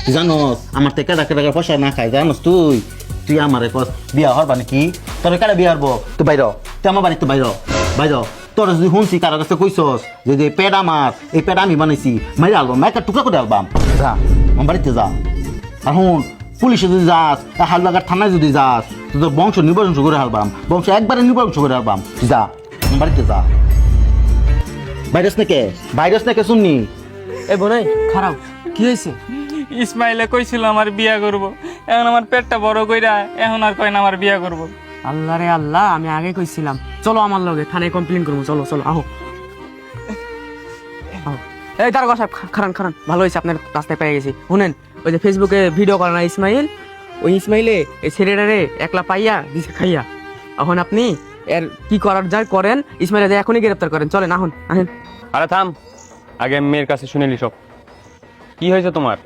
তুই জানোস আমার থেকে টাকা পয়সা না খাই জানোস তুই আমারে কস বিয়া হরবা নাকি তোর কারা বিয়া হরবো তুই বাইর তুই আমার বাড়িতে বাইর তোর যদি শুনছি কারো কাছে কইসস যে পেট আমার এই পেট আমি বানাইছি মাইরে আলবাম একটা টুকরা করে আলবাম যা আমার বাড়িতে যা আর শুন পুলিশে যদি যাস হালবাগার থানায় যদি যাস তোর বংশ নির্বংশ করে আলবাম বংশ একবারে নির্বংশ করে আলবাম যা আমার বাড়িতে যা ভাইরাস নাকি শুননি এ বোনাই খারাপ কি হয়েছে? ইসমাইলে কইছিল আমার বিয়া করব, এখন আমার পেটটা বড় কইরা এখন আর কয় না আমার বিয়া করব। আল্লাহ রে আল্লাহ, আমি আগে কইছিলাম চলো আমার লগে থানায় কমপ্লেন করবো। চলো চলো আহো এই দারোগা সাহেব খারান ভালো হয়েছে আপনার রাস্তায় পেয়ে গেছি। শুনেন ওই যে ফেসবুকে ভিডিও করে না ইসমাইল, ওই ইসমাইলে এই ছেলেটারে একলা পাইয়া দিছে খাইয়া। এখন আপনি এর কি করার যায় করেন, ইসমাইলে এখনই গ্রেপ্তার করেন। চলেন আহেন। আরে থাম, আগে মেয়ের কাছে শুনেলি সব। কি হয়েছে তোমার?